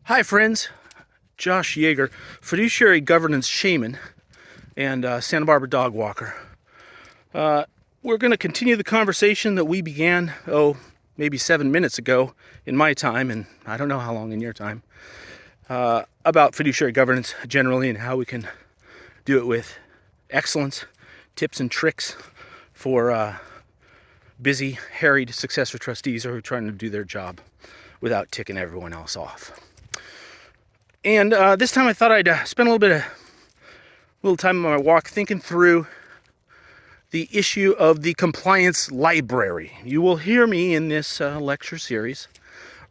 Hi friends, Josh Yeager, fiduciary governance shaman and Santa Barbara dog walker. We're going to continue the conversation that we began, maybe 7 minutes ago in my time, and I don't know how long in your time, about fiduciary governance generally and how we can do it with excellence, tips and tricks for busy, harried successor trustees who are trying to do their job without ticking everyone else off. And this time I thought I'd spend a little time on my walk thinking through the issue of the compliance library. You will hear me in this lecture series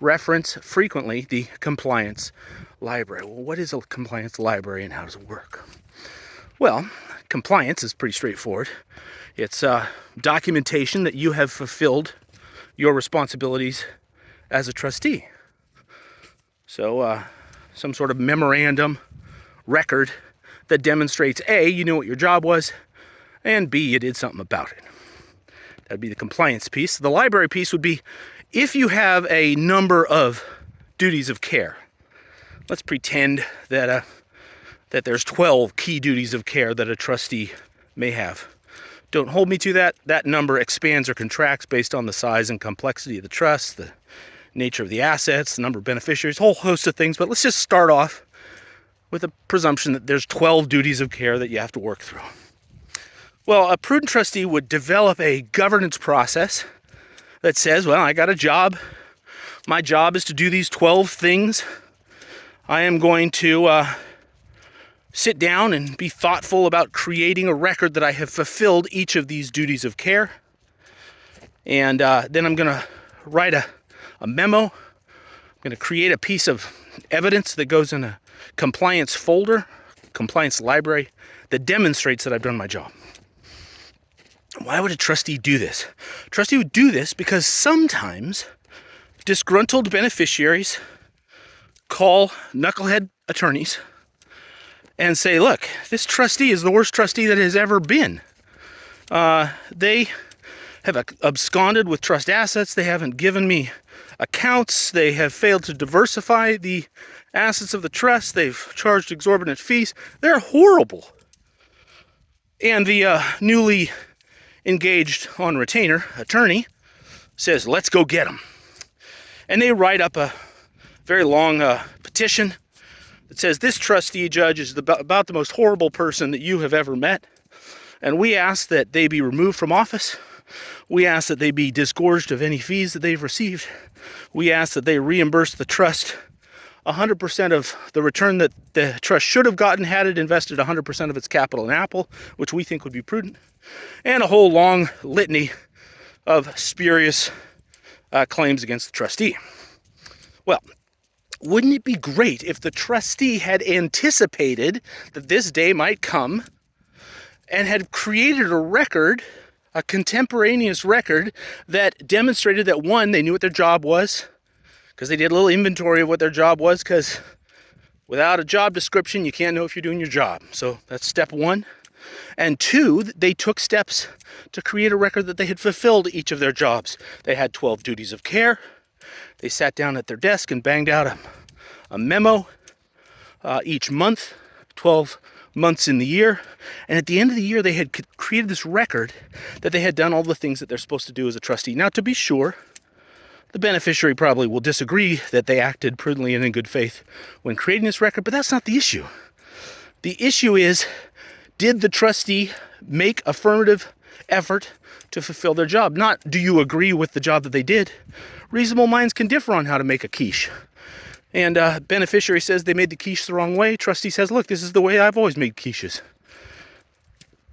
reference frequently the compliance library. Well, what is a compliance library and how does it work? Well, compliance is pretty straightforward. It's documentation that you have fulfilled your responsibilities as a trustee. So, some sort of memorandum record that demonstrates A, you knew what your job was, and B, you did something about it. That'd be the compliance piece. The library piece would be if you have a number of duties of care. Let's pretend that there's 12 key duties of care that a trustee may have. Don't hold me to that. That number expands or contracts based on the size and complexity of the trust, the nature of the assets, the number of beneficiaries, a whole host of things. But let's just start off with a presumption that there's 12 duties of care that you have to work through. Well, a prudent trustee would develop a governance process that says, well, I got a job. My job is to do these 12 things. I am going to sit down and be thoughtful about creating a record that I have fulfilled each of these duties of care. And then I'm going to write a memo. I'm going to create a piece of evidence that goes in a compliance folder, compliance library, that demonstrates that I've done my job. Why would a trustee do this? A trustee would do this because sometimes disgruntled beneficiaries call knucklehead attorneys and say, look, this trustee is the worst trustee that has ever been. They have absconded with trust assets. They haven't given me accounts. They have failed to diversify the assets of the trust. They've charged exorbitant fees. They're horrible. And the newly engaged on retainer attorney says, let's go get them. And they write up a very long petition that says this trustee judge is about the most horrible person that you have ever met. And we ask that they be removed from office. We ask that they be disgorged of any fees that they've received. We ask that they reimburse the trust 100% of the return that the trust should have gotten had it invested 100% of its capital in Apple, which we think would be prudent, and a whole long litany of spurious claims against the trustee. Well, wouldn't it be great if the trustee had anticipated that this day might come and had created a record, a contemporaneous record that demonstrated that, one, they knew what their job was, because they did a little inventory of what their job was, because without a job description, you can't know if you're doing your job. So that's step one. And two, they took steps to create a record that they had fulfilled each of their jobs. They had 12 duties of care. They sat down at their desk and banged out a memo each month, 12 months in the year. And at the end of the year, they had created this record that they had done all the things that they're supposed to do as a trustee. Now, to be sure, the beneficiary probably will disagree that they acted prudently and in good faith when creating this record, but that's not the issue. The issue is, did the trustee make affirmative effort to fulfill their job? Not, do you agree with the job that they did? Reasonable minds can differ on how to make a quiche. And beneficiary says they made the quiche the wrong way. Trustee says, look, this is the way I've always made quiches.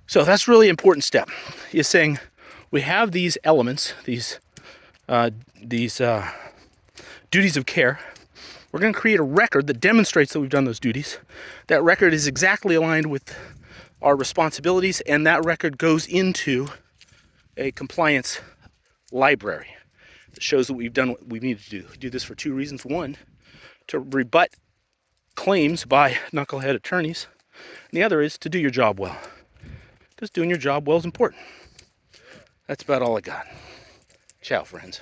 So that's really important step, is saying we have these elements, these duties of care. We're going to create a record that demonstrates that we've done those duties. That record is exactly aligned with our responsibilities, and that record goes into a compliance library that shows that we've done what we need to do. We do this for two reasons. One, to rebut claims by knucklehead attorneys. And the other is to do your job well, because doing your job well is important. That's about all I got. Ciao, friends.